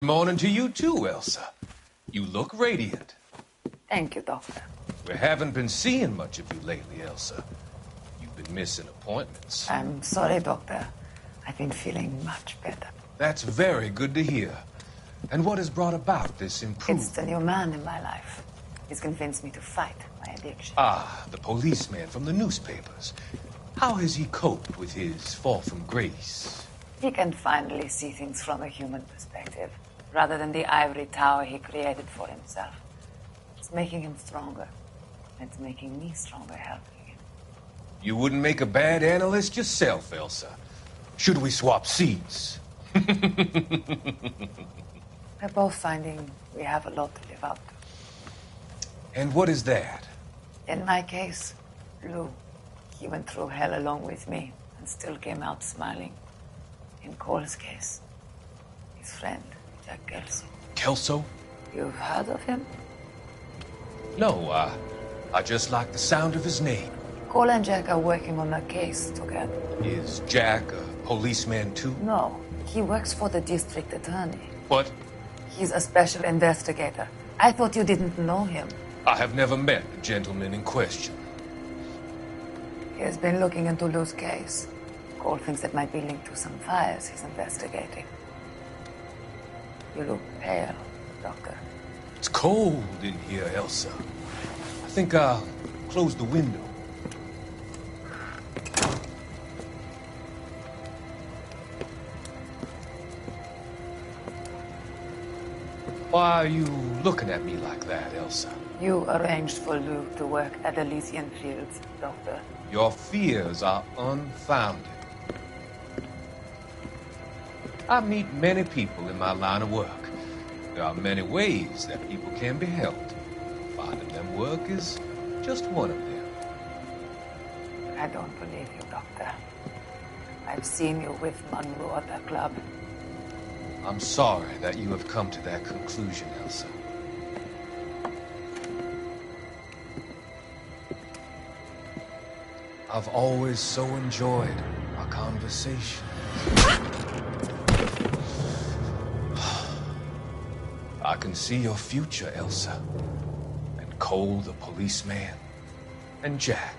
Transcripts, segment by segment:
Morning to you too, Elsa. You look radiant. Thank you, Doctor. We haven't been seeing much of you lately, Elsa. You've been missing appointments. I'm sorry, Doctor. I've been feeling much better. That's very good to hear. And what has brought about this improvement? It's the new man in my life. He's convinced me to fight my addiction. Ah, the policeman from the newspapers. How has he coped with his fall from grace? He can finally see things from a human perspective, rather than the ivory tower he created for himself. It's making him stronger. It's making me stronger helping him. You wouldn't make a bad analyst yourself, Elsa. Should we swap seats? We're both finding we have a lot to live up to. And what is that? In my case, Lou. He went through hell along with me and still came out smiling. In Cole's case, his friend, Jack Kelso. Kelso? You've heard of him? No, I just like the sound of his name. Cole and Jack are working on a case together. Is Jack a policeman too? No, he works for the district attorney. What? He's a special investigator. I thought you didn't know him. I have never met the gentleman in question. He has been looking into Lou's case. Cole thinks it might be linked to some fires he's investigating. You look pale, Doctor. It's cold in here, Elsa. I think I'll close the window. Why are you looking at me like that, Elsa? You arranged for Lou to work at Elysian Fields, Doctor. Your fears are unfounded. I meet many people in my line of work. There are many ways that people can be helped. Finding them work is just one of them. I don't believe you, Doctor. I've seen you with Monroe at the club. I'm sorry that you have come to that conclusion, Elsa. I've always so enjoyed our conversation. I can see your future, Elsa. And Cole, the policeman. And Jack,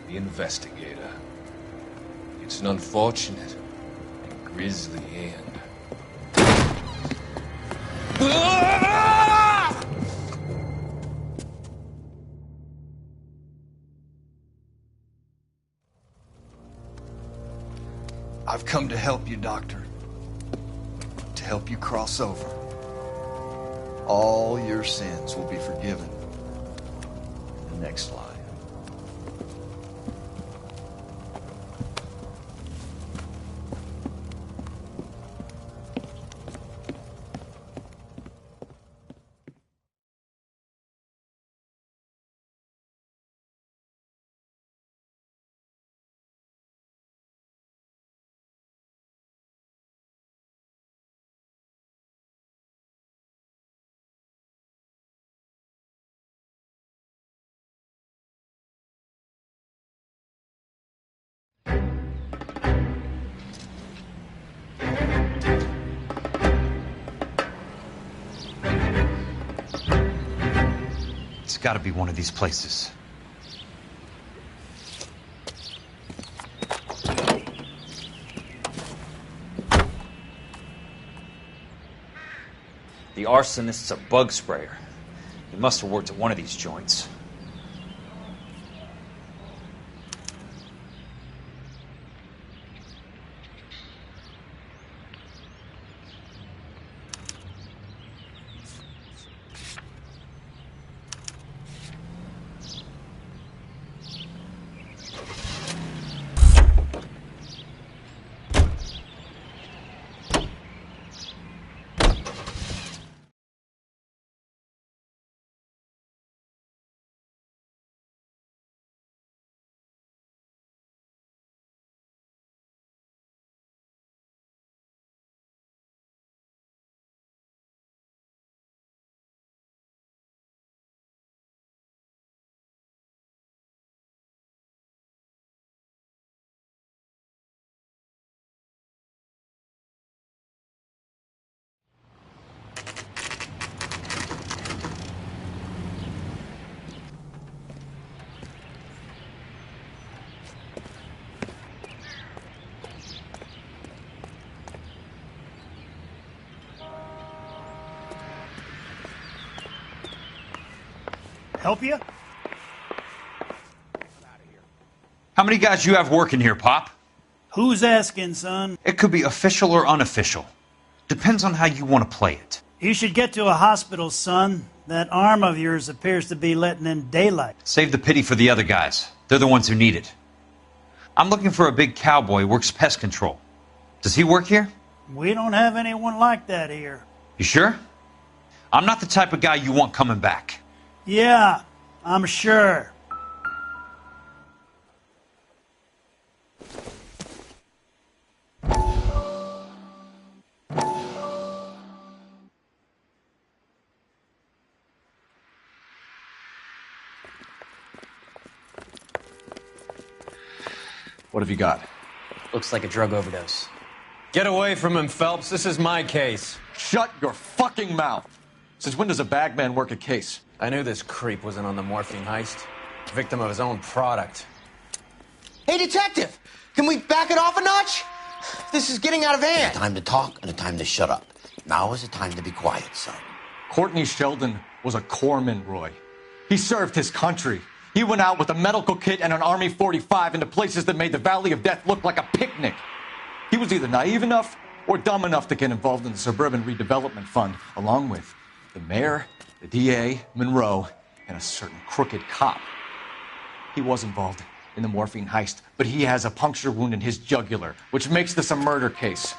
the investigator. It's an unfortunate and grisly end. I've come to help you, Doctor. To help you cross over. All your sins will be forgiven in the next life. It's got to be one of these places. The arsonist's a bug sprayer. He must have worked at one of these joints. Help you? How many guys you have working here, Pop? Who's asking, son? It could be official or unofficial. Depends on how you want to play it. You should get to a hospital, son. That arm of yours appears to be letting in daylight. Save the pity for the other guys. They're the ones who need it. I'm looking for a big cowboy who works pest control. Does he work here? We don't have anyone like that here. You sure? I'm not the type of guy you want coming back. Yeah, I'm sure. What have you got? Looks like a drug overdose. Get away from him, Phelps. This is my case. Shut your fucking mouth! Since when does a bagman work a case? I knew this creep wasn't on the morphine heist. Victim of his own product. Hey, detective! Can we back it off a notch? This is getting out of hand. A time to talk and a time to shut up. Now is the time to be quiet, son. Courtney Sheldon was a corpsman, Roy. He served his country. He went out with a medical kit and an Army 45 into places that made the Valley of Death look like a picnic. He was either naive enough or dumb enough to get involved in the Suburban Redevelopment Fund, along with the mayor, the DA, Monroe, and a certain crooked cop. He was involved in the morphine heist, but he has a puncture wound in his jugular, which makes this a murder case.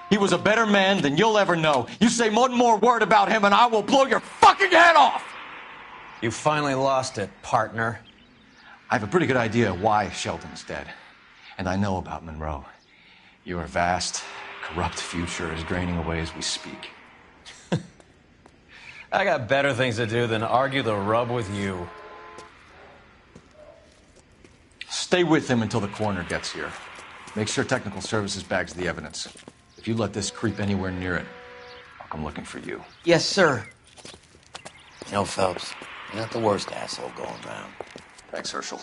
He was a better man than you'll ever know. You say one more word about him and I will blow your fucking head off! You finally lost it, partner. I have a pretty good idea why Sheldon's dead. And I know about Monroe. Your vast, corrupt future is draining away as we speak. I got better things to do than argue the rub with you. Stay with him until the coroner gets here. Make sure technical services bags the evidence. If you let this creep anywhere near it, I'll come looking for you. Yes, sir. You know, Phelps, you're not the worst asshole going around. Thanks, Herschel.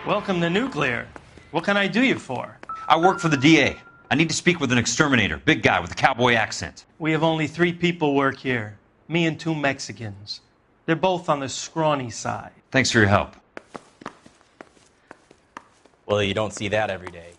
Welcome to Nuclear. What can I do you for? I work for the DA. I need to speak with an exterminator, big guy with a cowboy accent. We have only 3 people work here. Me and 2 Mexicans. They're both on the scrawny side. Thanks for your help. Well, you don't see that every day.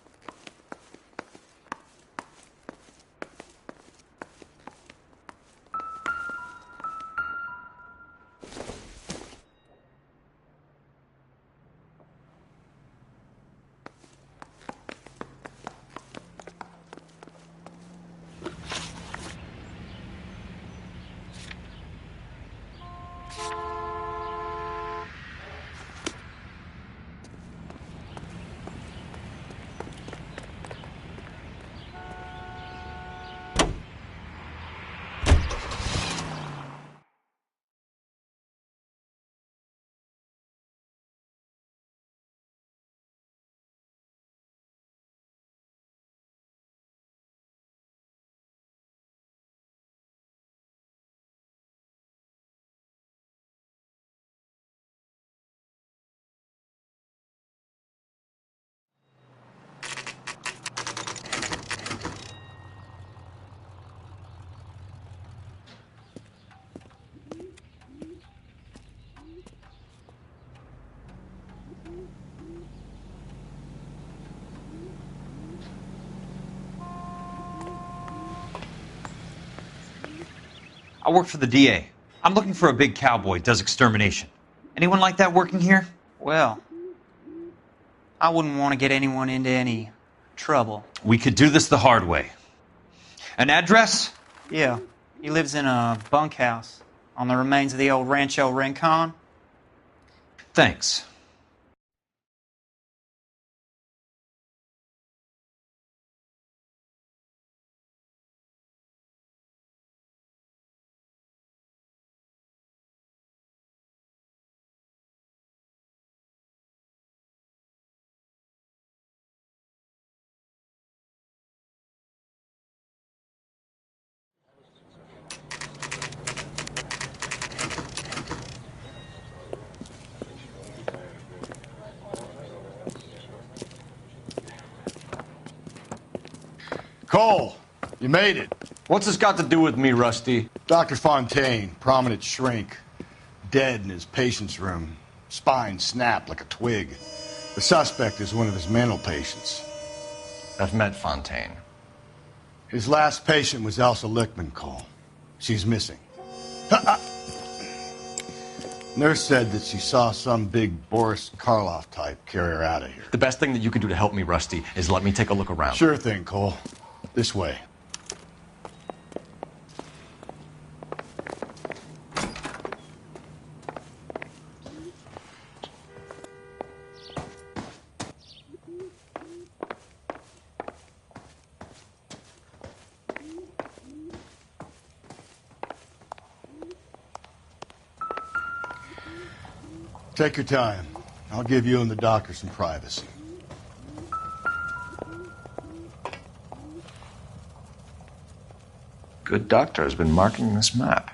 I work for the DA. I'm looking for a big cowboy, does extermination. Anyone like that working here? Well, I wouldn't want to get anyone into any trouble. We could do this the hard way. An address? Yeah, he lives in a bunkhouse on the remains of the old Rancho Rincon. Thanks. Cole, you made it. What's this got to do with me, Rusty? Dr. Fontaine, prominent shrink, dead in his patient's room. Spine snapped like a twig. The suspect is one of his mental patients. I've met Fontaine. His last patient was Elsa Lichtman, Cole. She's missing. Nurse said that she saw some big Boris Karloff type carry her out of here. The best thing that you can do to help me, Rusty, is let me take a look around. Sure thing, Cole. This way. Take your time. I'll give you and the doctor some privacy. Good doctor has been marking this map.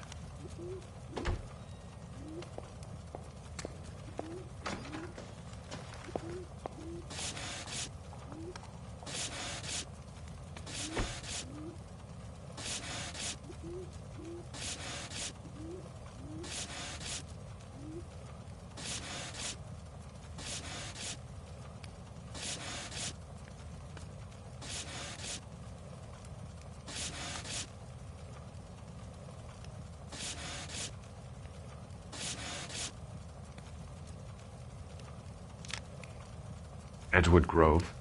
Edgewood Grove,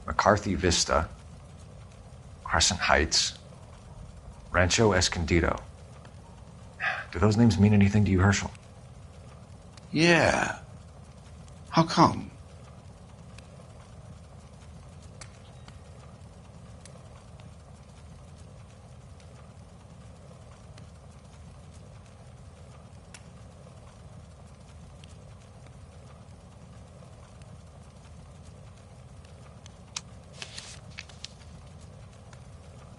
McCarthy Vista, Crescent Heights, Rancho Escondido. Do those names mean anything to you, Herschel? Yeah. How come?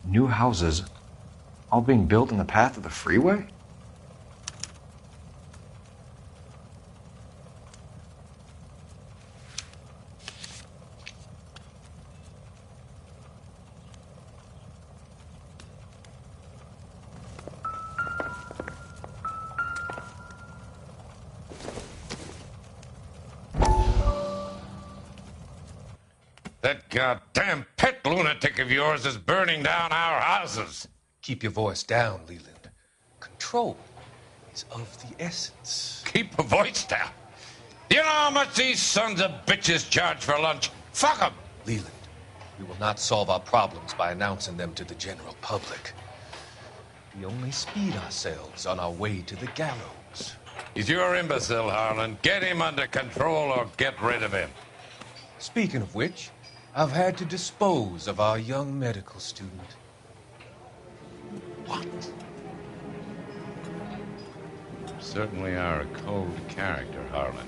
New houses, all being built in the path of the freeway? That goddamn pet lunatic of yours is burning down our houses. Keep your voice down, Leland. Control is of the essence. Keep your voice down. Do you know how much these sons of bitches charge for lunch? Fuck them. Leland, we will not solve our problems by announcing them to the general public. We only speed ourselves on our way to the gallows. He's your imbecile, Harlan. Get him under control or get rid of him. Speaking of which, I've had to dispose of our young medical student. What? Certainly are a cold character, Harlan.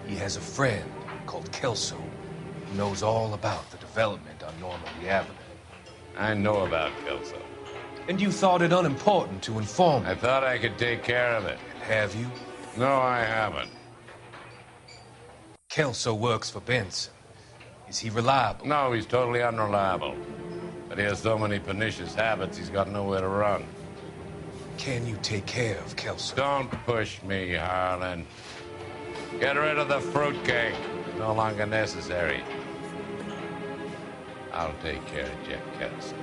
He has a friend called Kelso who knows all about the development on Normandy Avenue. I know about Kelso. And you thought it unimportant to inform me. I thought I could take care of it. And have you? No, I haven't. Kelso works for Benson. Is he reliable? No, he's totally unreliable. But he has so many pernicious habits, he's got nowhere to run. Can you take care of Kelso? Don't push me, Harlan. Get rid of the fruitcake. It's no longer necessary. I'll take care of Jeff Kelso.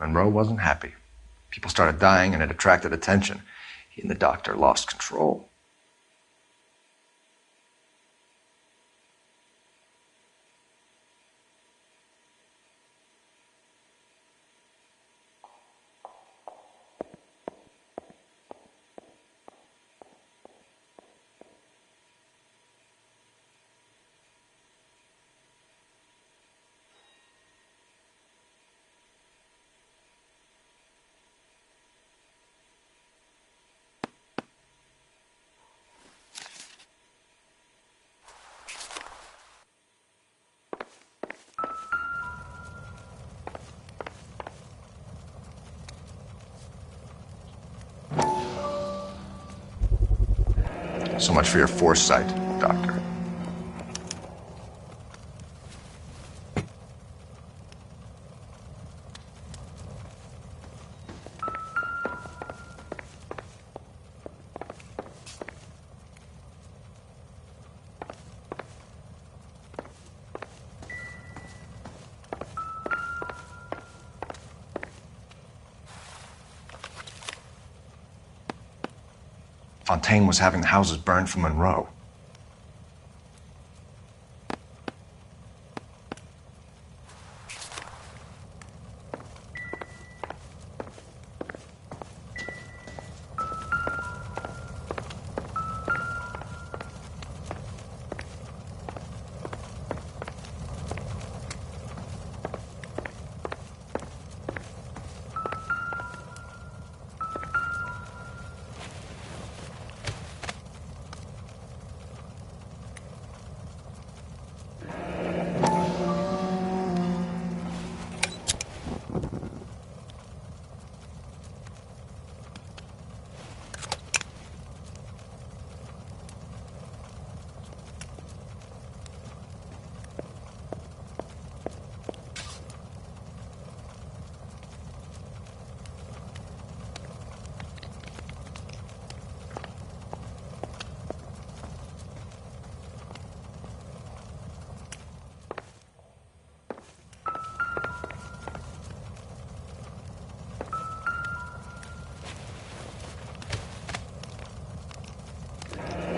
Monroe wasn't happy. People started dying and it attracted attention. He and the doctor lost control. So much for your foresight, Doctor. Fontaine was having the houses burned for Monroe.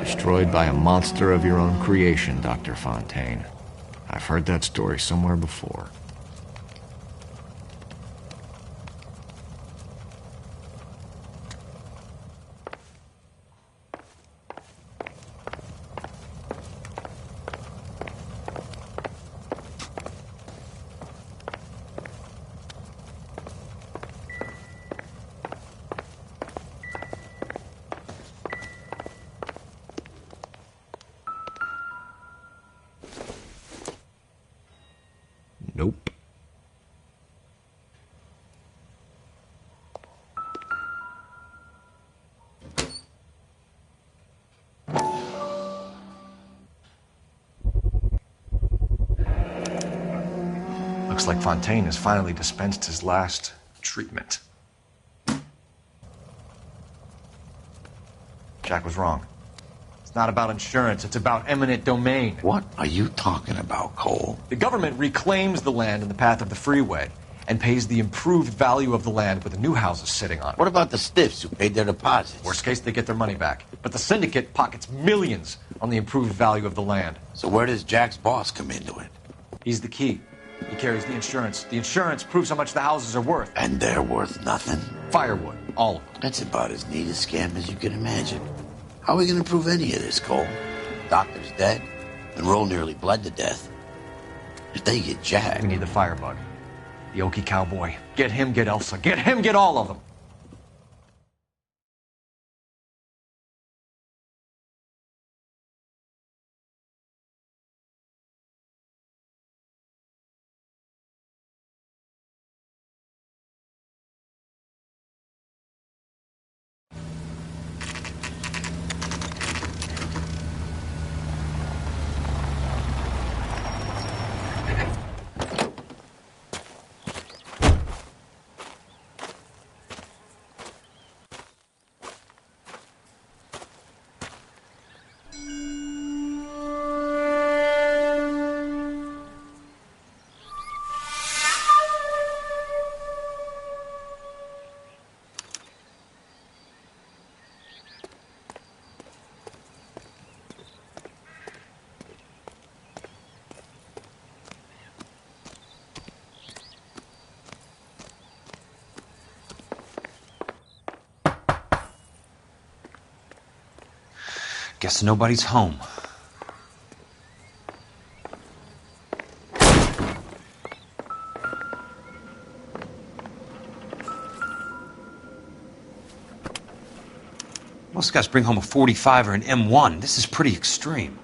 Destroyed by a monster of your own creation, Dr. Fontaine. I've heard that story somewhere before. Nope. Looks like Fontaine has finally dispensed his last treatment. Jack was wrong. It's not about insurance, it's about eminent domain. What are you talking about, Cole? The government reclaims the land in the path of the freeway and pays the improved value of the land with the new houses sitting on it. What about the stiffs who paid their deposits? Worst case, they get their money back. But the syndicate pockets millions on the improved value of the land. So where does Jack's boss come into it? He's the key. He carries the insurance. The insurance proves how much the houses are worth. And they're worth nothing? Firewood, all of them. That's about as neat a scam as you can imagine. How are we going to prove any of this, Cole? Doctor's dead. Monroe nearly bled to death. If they get Jack... We need the firebug. The Okie cowboy. Get him, get Elsa. Get him, get all of them. Guess nobody's home. Most guys bring home a 45 or an M1. This is pretty extreme.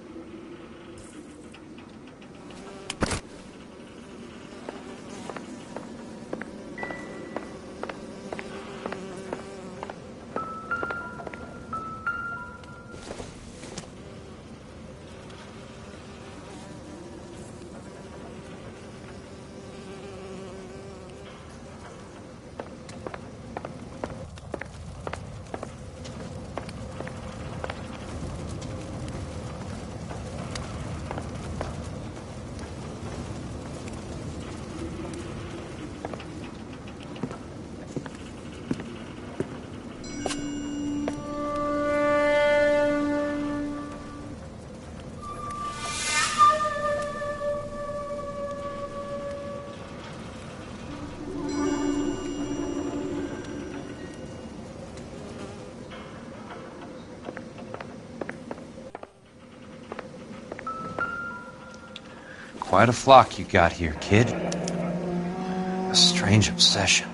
Quite a flock you got here, kid. A strange obsession.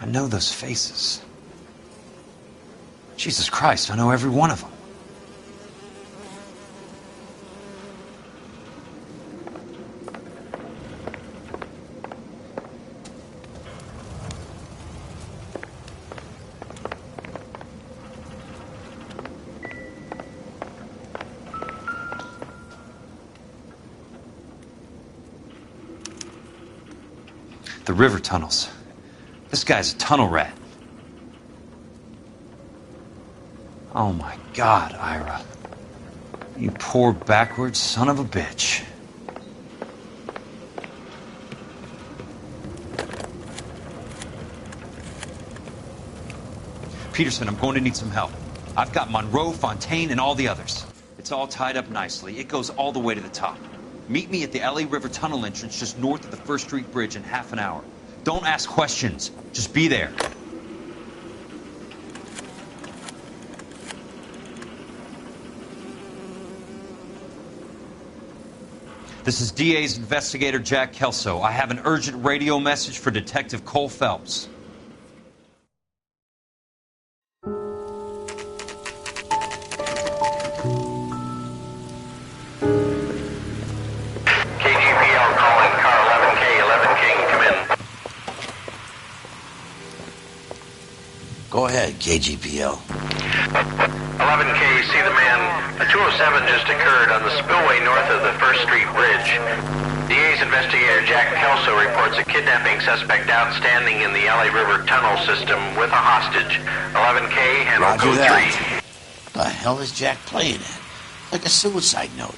I know those faces. Jesus Christ, I know every one of them. The river tunnels. This guy's a tunnel rat. Oh my God, Ira. You poor backwards son of a bitch. Peterson, I'm going to need some help. I've got Monroe, Fontaine, and all the others. It's all tied up nicely. It goes all the way to the top. Meet me at the LA River Tunnel entrance just north of the First Street Bridge in half an hour. Don't ask questions. Just be there. This is DA's investigator Jack Kelso. I have an urgent radio message for Detective Cole Phelps. Go ahead, KGPL. 11K, see the man. A 207 just occurred on the spillway north of the First Street Bridge. DA's investigator Jack Kelso reports a kidnapping suspect outstanding in the LA River tunnel system with a hostage. 11K, handle Roger code that. The hell is Jack playing at? Like a suicide note.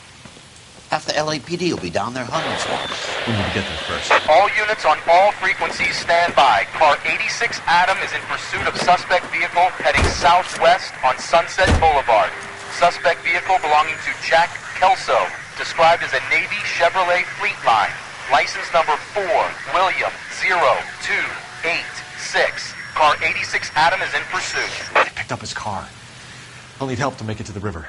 Half the LAPD will be down there hunting for him. We need to get there first. All units on all frequencies stand by. Car 86 Adam is in pursuit of suspect vehicle heading southwest on Sunset Boulevard. Suspect vehicle belonging to Jack Kelso, described as a Navy Chevrolet Fleetline. License number 4, William 0286. Car 86 Adam is in pursuit. They picked up his car. I'll need help to make it to the river.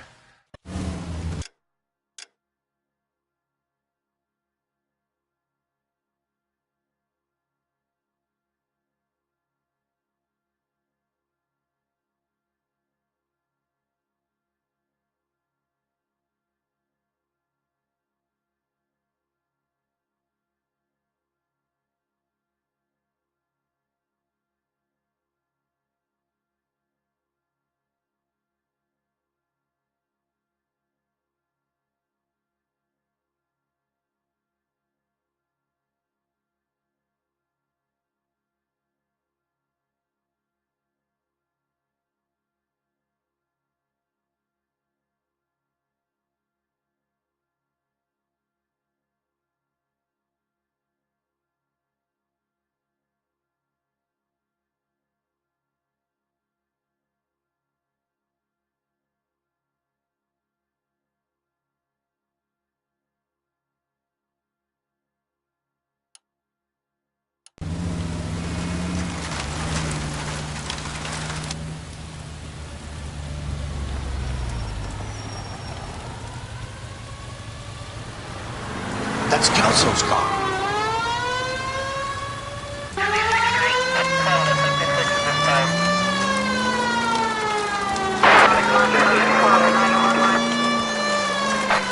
That's Kelso's car.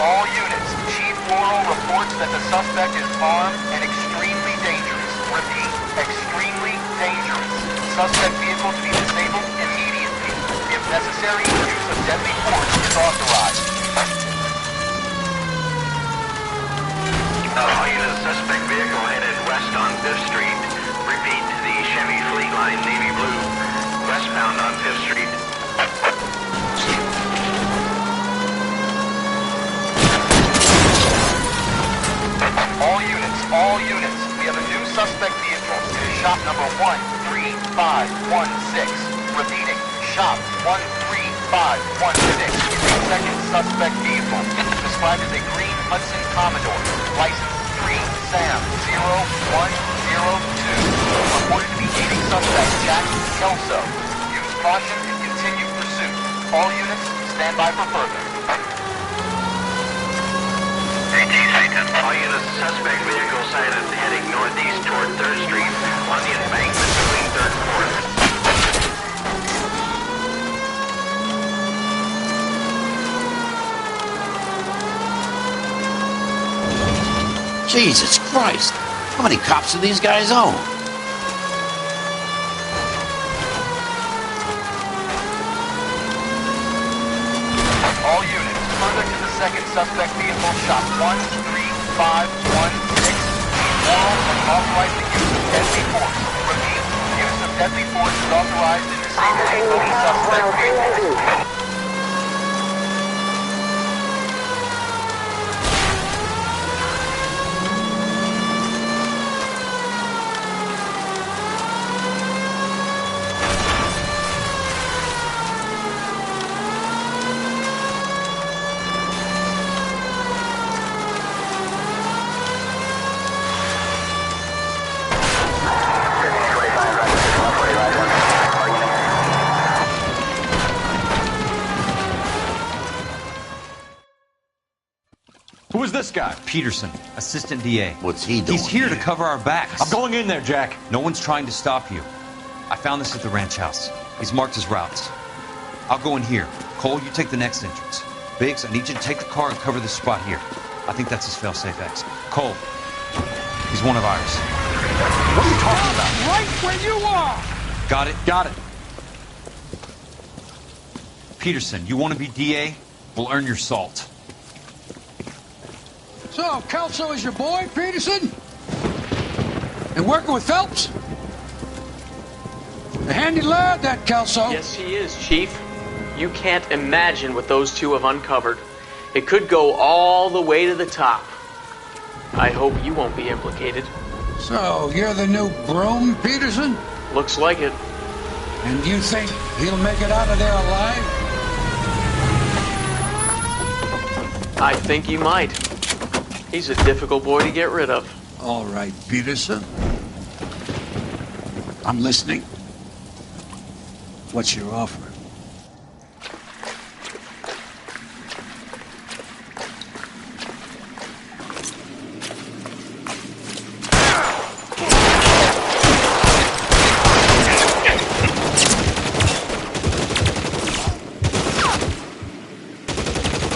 All units, Chief Laurel reports that the suspect is armed and extremely dangerous. Repeat, extremely dangerous. Suspect vehicle to be disabled immediately. If necessary, use of deadly force is authorized. All units, suspect vehicle headed west on 5th Street. Repeat, the Chevy Fleet Line Navy Blue, westbound on 5th Street. All units, we have a new suspect vehicle. It is shop number 13516. Repeating, shop 13516 is the second suspect vehicle. Described as a green Hudson Commodore. License 3-SAM-0102. Reported to be aiding suspect Jack Kelso. Use caution and continue pursuit. All units, stand by for further. All units, suspect vehicle sighted heading northeast toward 3rd Street on the embankment between 3rd and 4th. Jesus Christ! How many cops do these guys own? All units, further to the second suspect vehicle, shop 13516. Laurel has authorized the use of deadly force. Repeat, use of deadly force is authorized in disabling both suspect vehicles. Who is this guy? Peterson, assistant DA. What's he doing? He's here to cover our backs. I'm going in there, Jack. No one's trying to stop you. I found this at the ranch house. He's marked his routes. I'll go in here. Cole, you take the next entrance. Biggs, I need you to take the car and cover this spot here. I think that's his fail-safe exit. Cole, he's one of ours. What are you talking about? Right where you are! Got it? Got it. Peterson, you want to be DA? We'll earn your salt. So, Kelso is your boy, Peterson? And working with Phelps? A handy lad, that Kelso. Yes, he is, Chief. You can't imagine what those two have uncovered. It could go all the way to the top. I hope you won't be implicated. So, you're the new broom, Peterson? Looks like it. And you think he'll make it out of there alive? I think he might. He's a difficult boy to get rid of. All right, Peterson. I'm listening. What's your offer?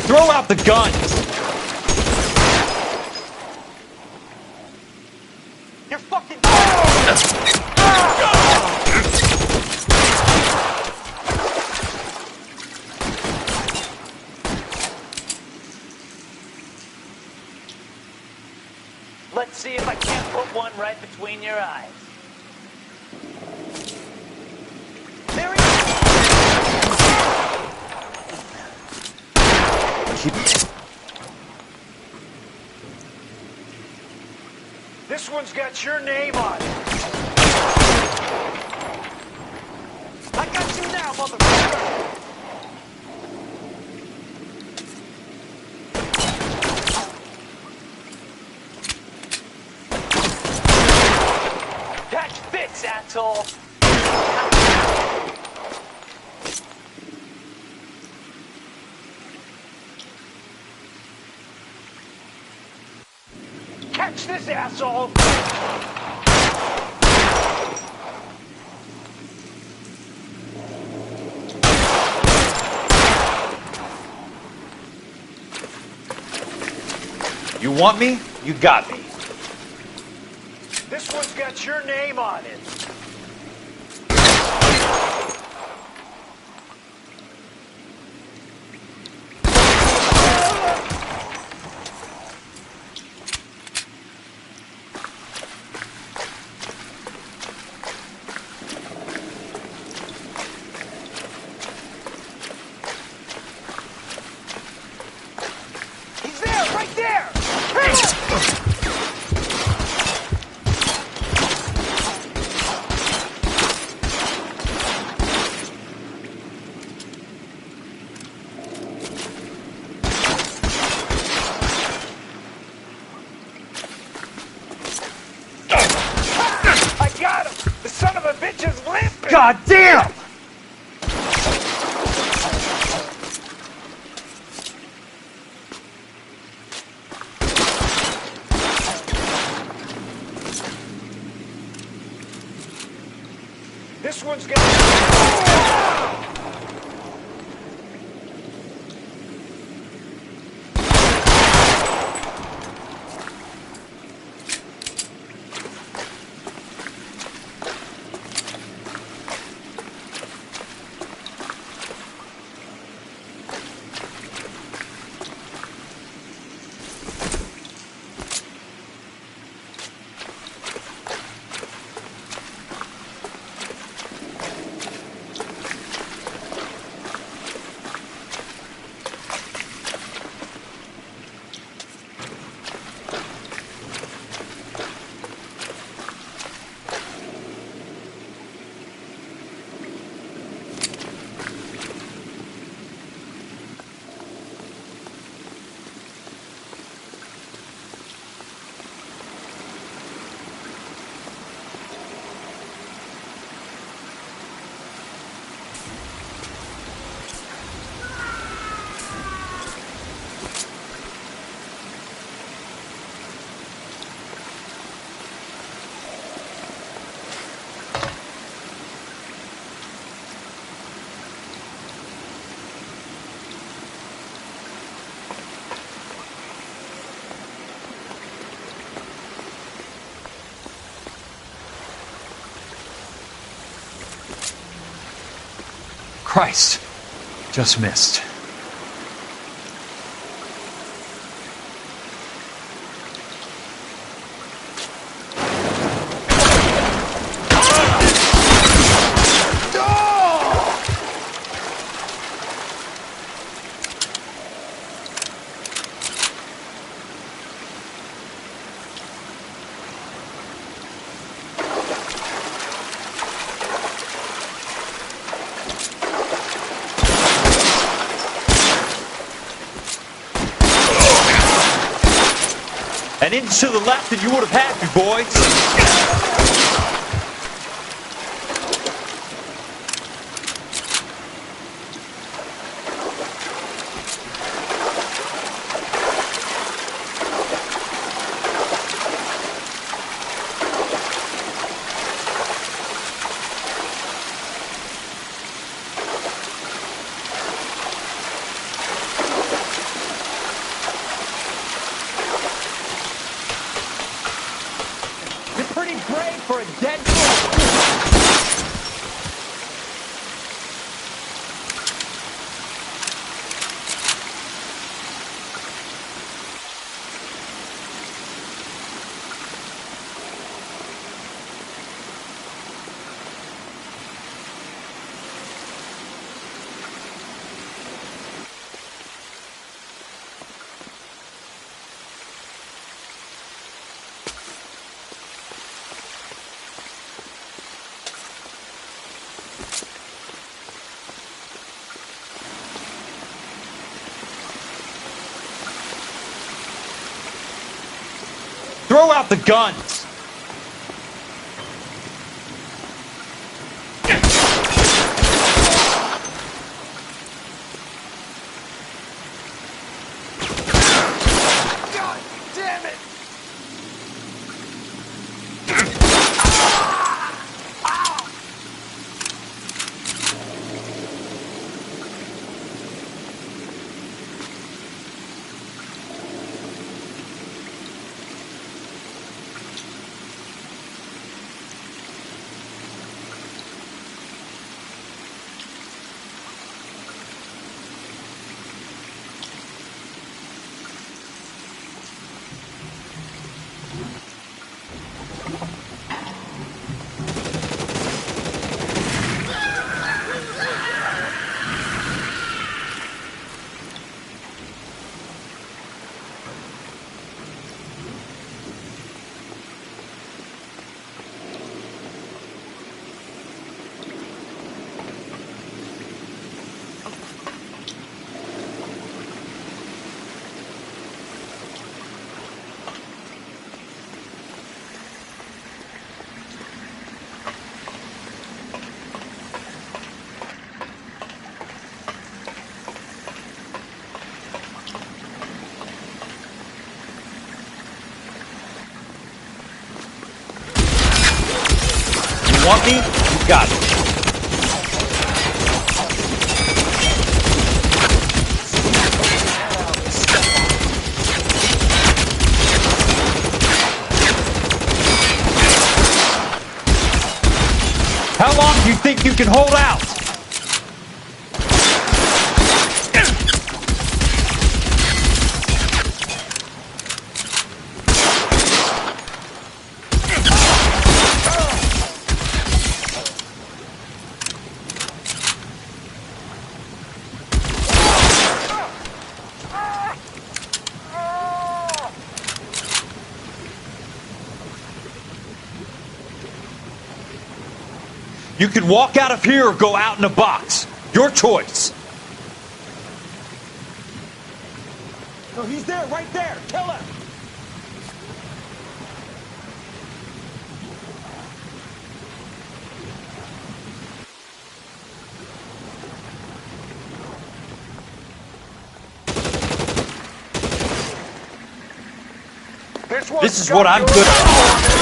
Throw out the guns! You're fucking... Let's see if I can't put one right between your eyes. There he is! This one's got your name on it. I got you now, motherfucker! Catch fits, asshole! Catch this, asshole! You want me? You got me. This one's got your name on it. He's there, right there! I got him! The son of a bitch is limping! God damn! This one's got... Christ. Just missed. An inch to the left and you would have had me, boys. You're pretty brave for a dead Throw out the guns! God damn it! You want me? You got it. How long do you think you can hold out? You can walk out of here or go out in a box. Your choice. No, he's there, right there. Kill him. This is what I'm good at.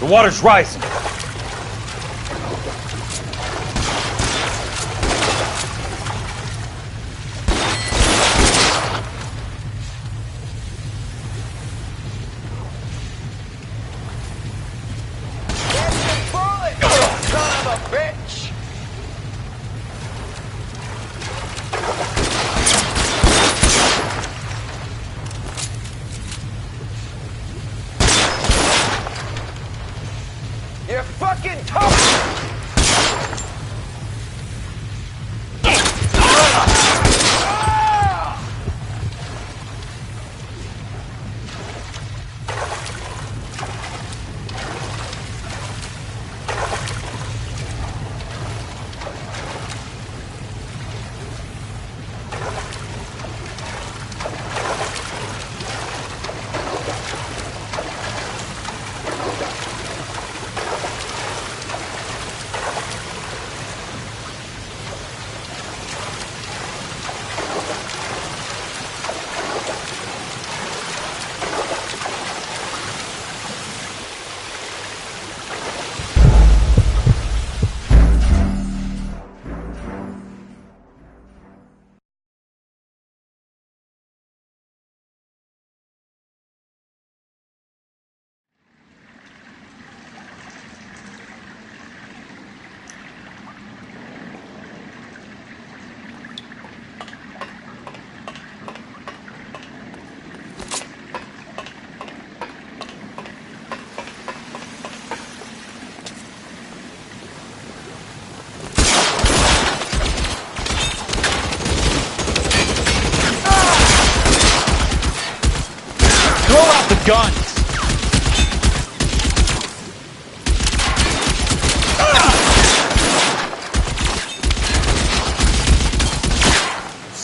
The water's rising.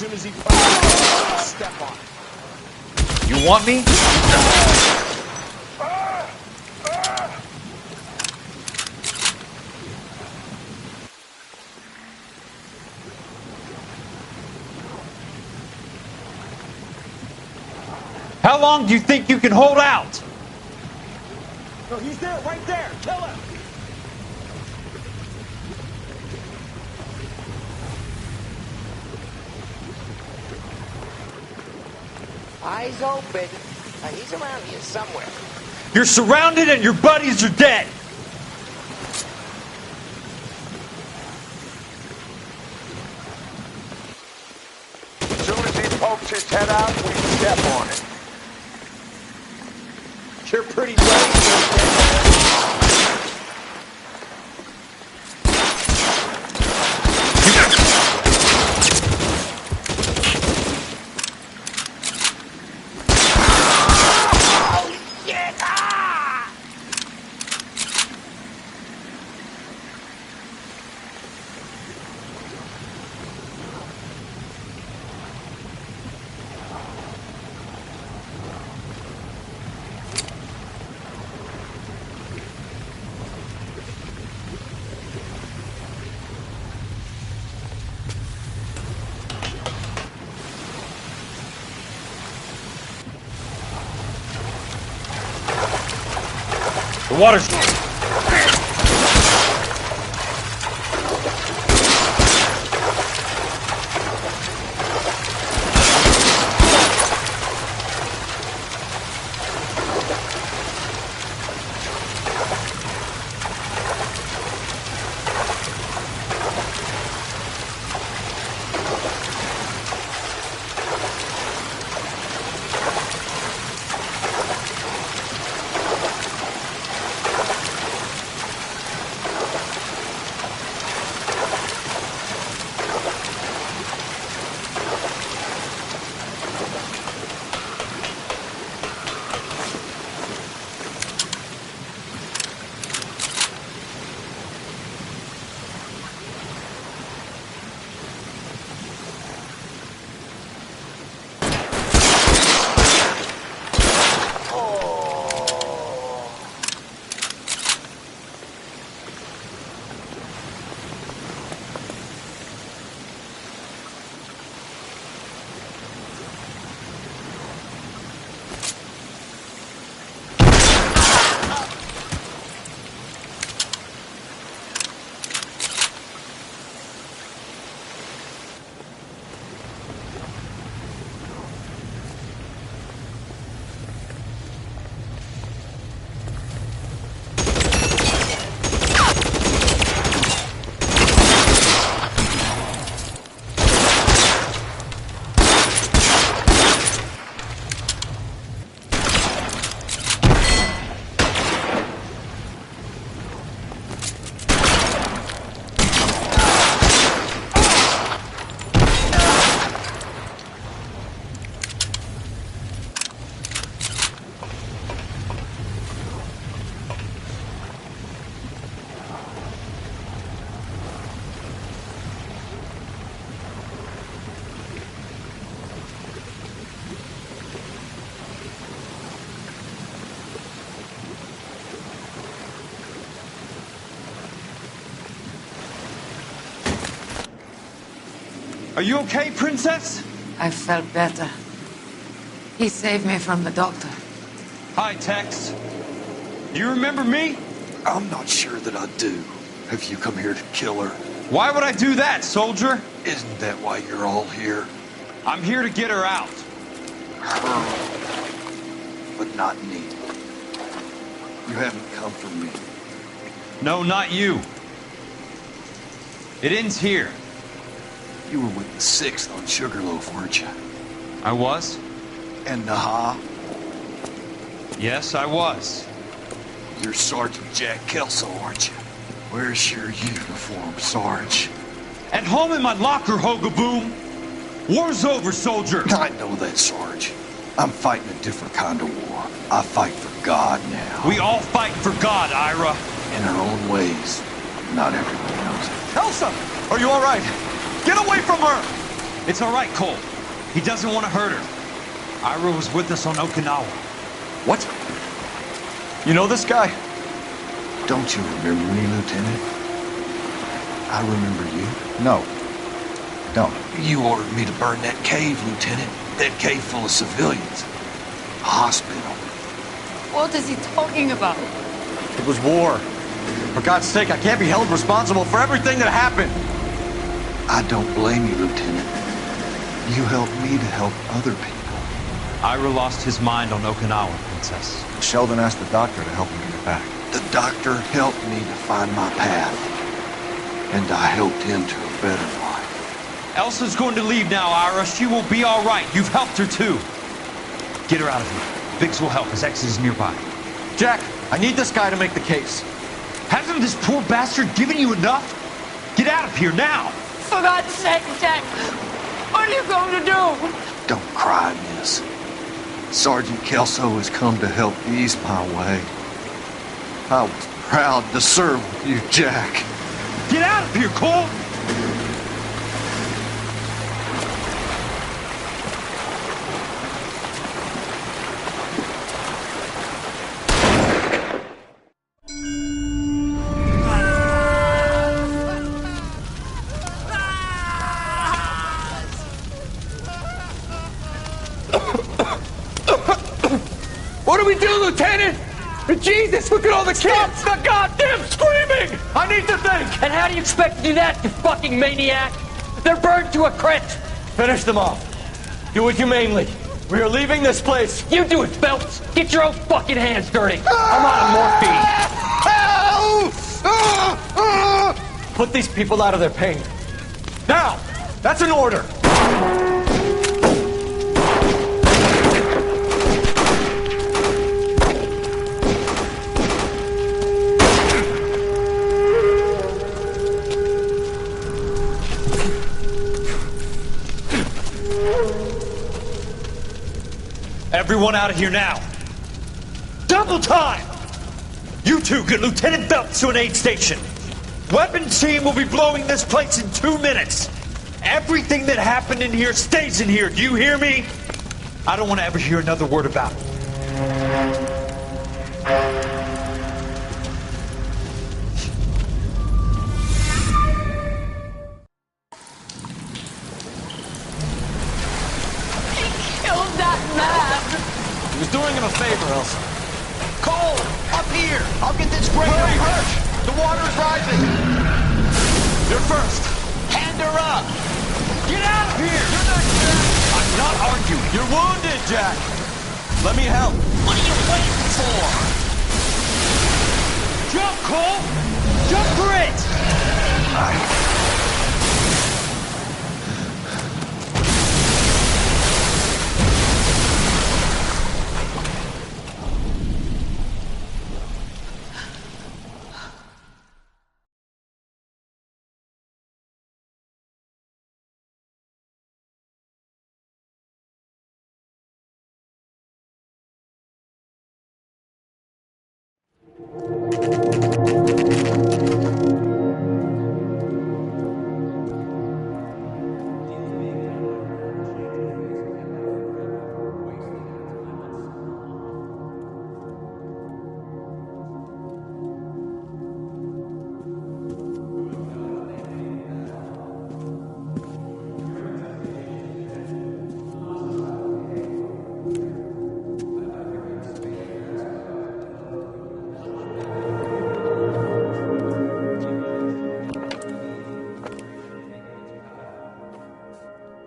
soon as he finds step on it. You want me? How long do you think you can hold out? No, he's there, right there. Kill him. Eyes open. He's around here somewhere. You're surrounded and your buddies are dead. As soon as he pokes his head out, we step on it. You're pretty brave. The water's... Are you okay, Princess? I felt better. He saved me from the doctor. Hi, Tex. You remember me? I'm not sure that I do. Have you come here to kill her? Why would I do that, soldier? Isn't that why you're all here? I'm here to get her out. Her. But not me. You haven't come for me. No, not you. It ends here. You were with the 6th on Sugarloaf, weren't you? I was? And Naha? Yes, I was. You're Sergeant Jack Kelso, aren't you? Where's your uniform, Sarge? At home in my locker, Hogaboom. War's over, soldier. I know that, Sarge. I'm fighting a different kind of war. I fight for God now. We all fight for God, Ira. In our own ways. Not everyone knows it. Elsa! Are you all right? Get away from her! It's all right, Cole. He doesn't want to hurt her. Ira was with us on Okinawa. What? You know this guy? Don't you remember me, Lieutenant? I remember you. No. Don't. You ordered me to burn that cave, Lieutenant. That cave full of civilians. A hospital. What is he talking about? It was war. For God's sake, I can't be held responsible for everything that happened. I don't blame you, Lieutenant. You helped me to help other people. Ira lost his mind on Okinawa, Princess. Sheldon asked the doctor to help him get it back. The doctor helped me to find my path. And I helped him to a better life. Elsa's going to leave now, Ira. She will be all right. You've helped her, too. Get her out of here. Biggs will help. His exit is nearby. Jack, I need this guy to make the case. Hasn't this poor bastard given you enough? Get out of here now! For God's sake, Jack! What are you going to do? Don't cry, miss. Sergeant Kelso has come to help ease my way. I was proud to serve with you, Jack. Get out of here, Cole! What do we do, Lieutenant? Jesus, look at all the kids! Stop the goddamn screaming! I need to think! And how do you expect to do that, you fucking maniac? They're burned to a crisp! Finish them off. Do it humanely. We are leaving this place. You do it, Phelps! Get your own fucking hands dirty! I'm out of morphine! Put these people out of their pain. Now! That's an order! Everyone out of here now. Double time! You two get Lieutenant Phelps to an aid station. Weapons team will be blowing this place in 2 minutes. Everything that happened in here stays in here. Do you hear me? I don't want to ever hear another word about it. He was doing him a favor, Elsa. Cole, up here! I'll get this grader. Hurry, Hirsch! The water is rising! You're first! Hand her up! Get out of here! You're not Jack! I'm not arguing. You're wounded, Jack! Let me help. What are you waiting for? Jump, Cole! Jump for it!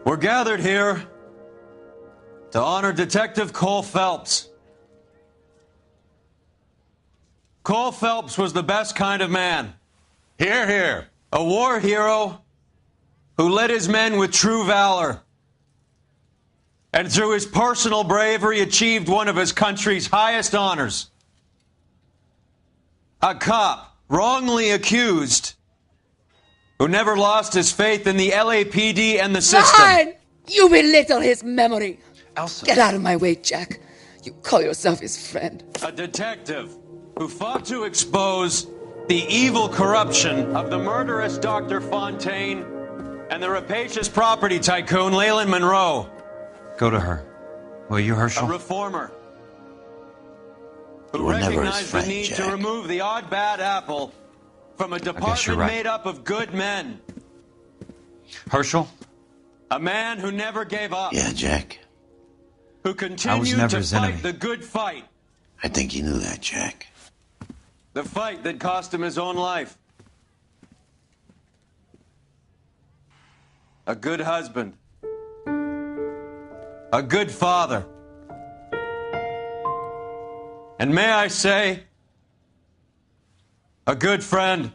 We're gathered here to honor Detective Cole Phelps. Cole Phelps was the best kind of man. Hear, hear. A war hero who led his men with true valor. And through his personal bravery achieved one of his country's highest honors. A cop wrongly accused who never lost his faith in the LAPD and the system. Fine! You belittle his memory. Elsa. Get out of my way, Jack. You call yourself his friend. A detective who fought to expose the evil corruption of the murderous Dr. Fontaine And the rapacious property tycoon, Leyland Monroe. Go to her. Will you, Herschel? A reformer. You Who were never his recognized friend, the need Jack. to remove the odd bad apple from a department right. made up of good men. Herschel? A man who never gave up. Yeah, Jack. Who continued never to his fight enemy. the good fight. I think you knew that, Jack. The fight that cost him his own life. A good husband. A good father. And may I say, a good friend.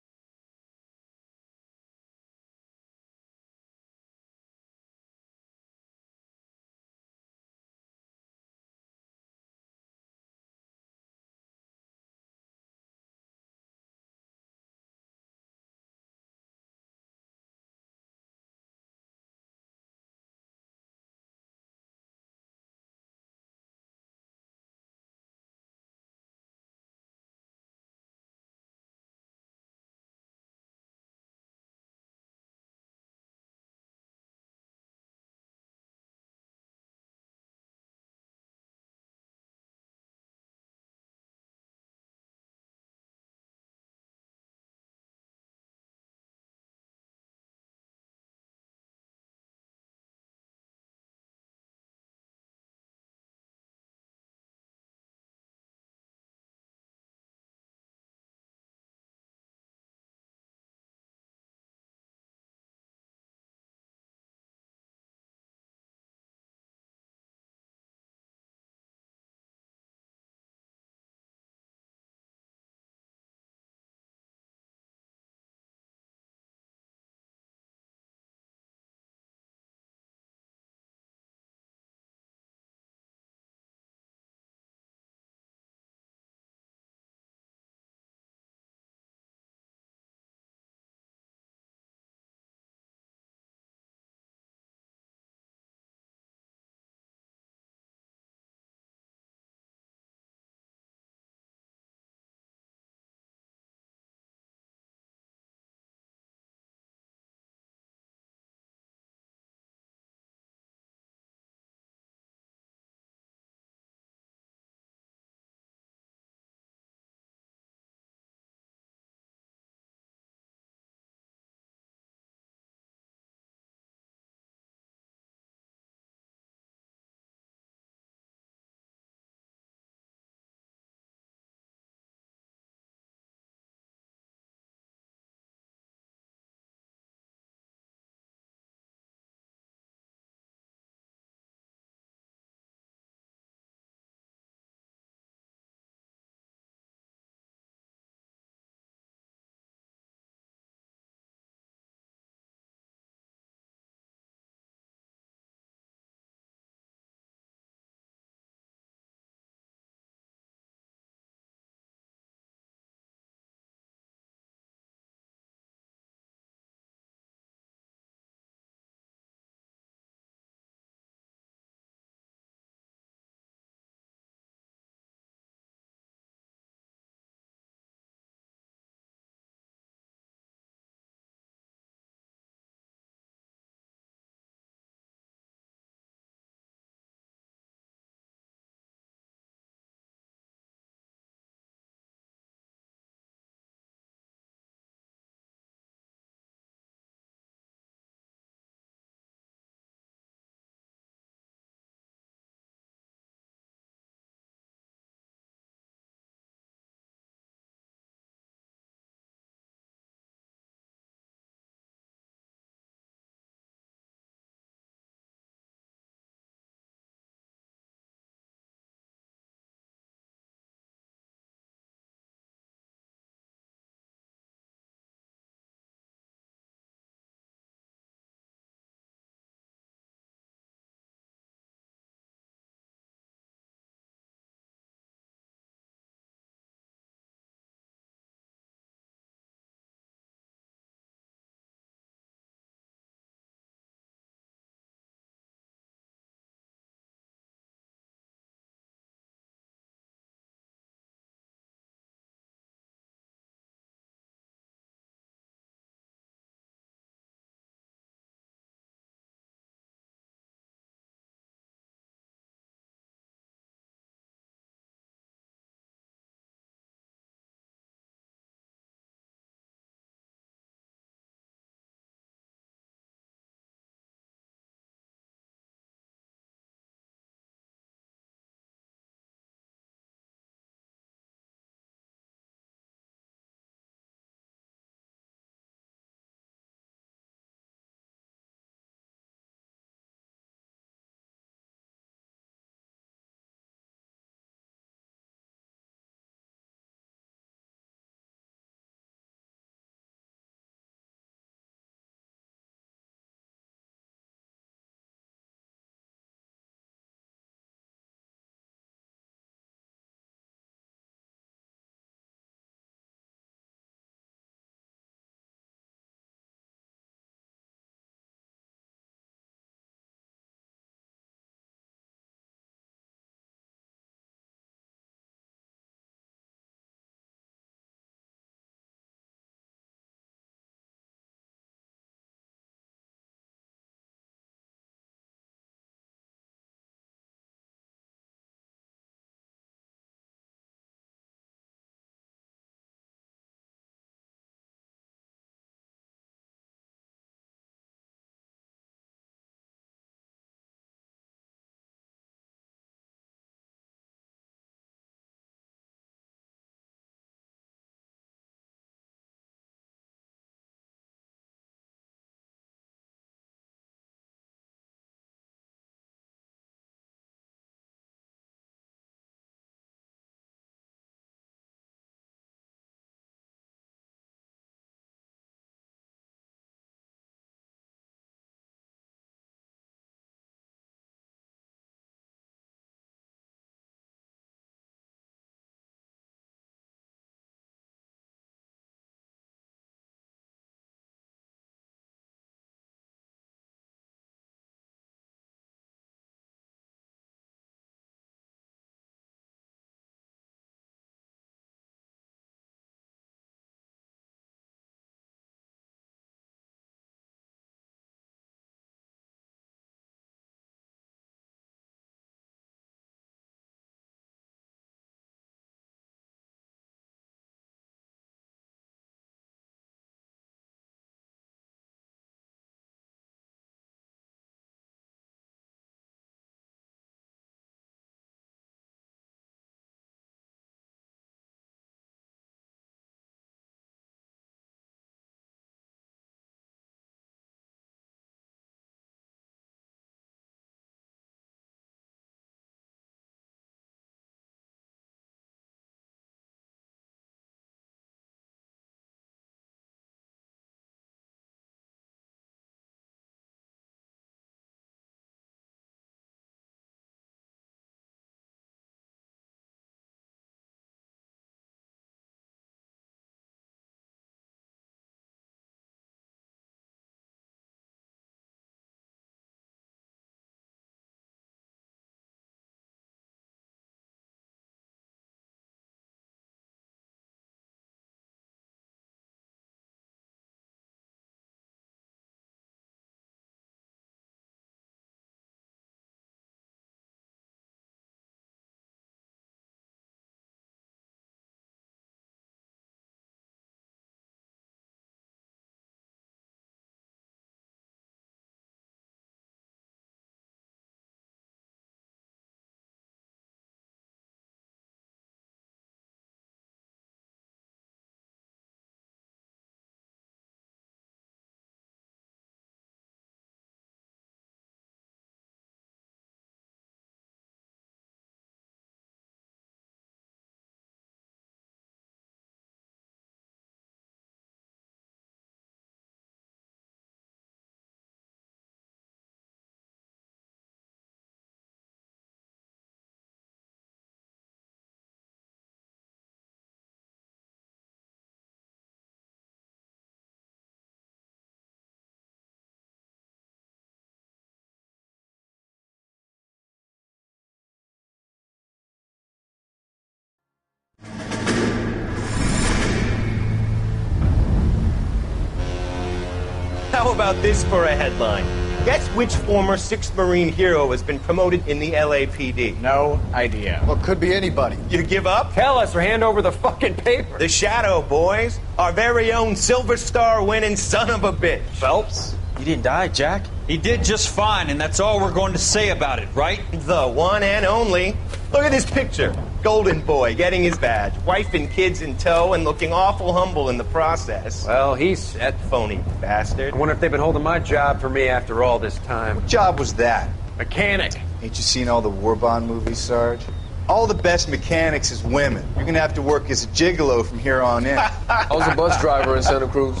How about this for a headline? Guess which former 6th Marine hero has been promoted in the LAPD? No idea. Well, could be anybody. You give up? Tell us or hand over the fucking paper. The Shadow, boys. Our very own Silver Star winning son of a bitch. Phelps? He didn't die, Jack. He did just fine, and that's all we're going to say about it, right? The one and only. Look at this picture. Golden boy getting his badge, wife and kids in tow, and looking awful humble in the process. Well, he's set. Phony bastard. I wonder if they've been holding my job for me after all this time. What job was that? Mechanic. Ain't you seen all the war bond movies, Sarge? All the best mechanics is women. You're gonna have to work as a gigolo from here on in. I was a bus driver in Santa Cruz.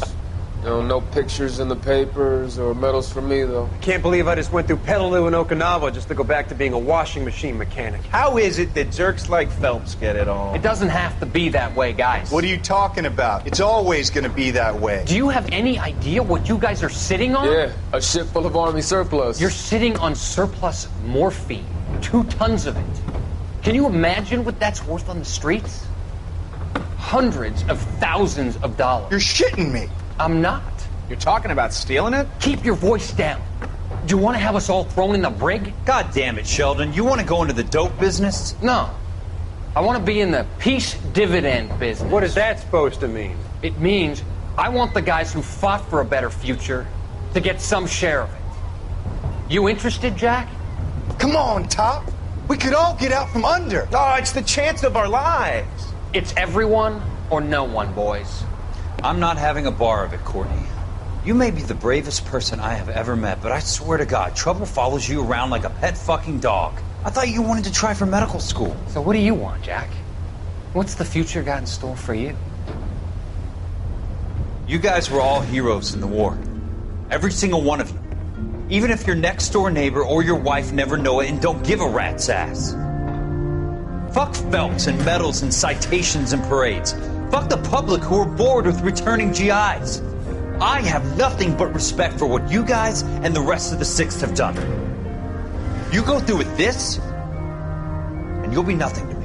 You know, no pictures in the papers or medals for me, though. I can't believe I just went through Petaloo and Okinawa just to go back to being a washing machine mechanic. How is it that jerks like Phelps get it all? It doesn't have to be that way, guys. What are you talking about? It's always gonna be that way. Do you have any idea what you guys are sitting on? Yeah, a ship full of Army surplus. You're sitting on surplus morphine. 2 tons of it. Can you imagine what that's worth on the streets? Hundreds of thousands of dollars. You're shitting me. I'm not. You're talking about stealing it? Keep your voice down. Do you want to have us all thrown in the brig? God damn it, Sheldon. You want to go into the dope business? No. I want to be in the peace dividend business. What is that supposed to mean? It means I want the guys who fought for a better future to get some share of it. You interested, Jack? Come on, Top. We could all get out from under. Oh, it's the chance of our lives. It's everyone or no one, boys. I'm not having a bar of it, Courtney. You may be the bravest person I have ever met, but I swear to God, trouble follows you around like a pet fucking dog. I thought you wanted to try for medical school. So what do you want, Jack? What's the future got in store for you? You guys were all heroes in the war. Every single one of you. Even if your next door neighbor or your wife never know it and don't give a rat's ass. Fuck Phelps and medals and citations and parades. Fuck the public who are bored with returning GIs. I have nothing but respect for what you guys and the rest of the 6th have done. You go through with this, and you'll be nothing to me.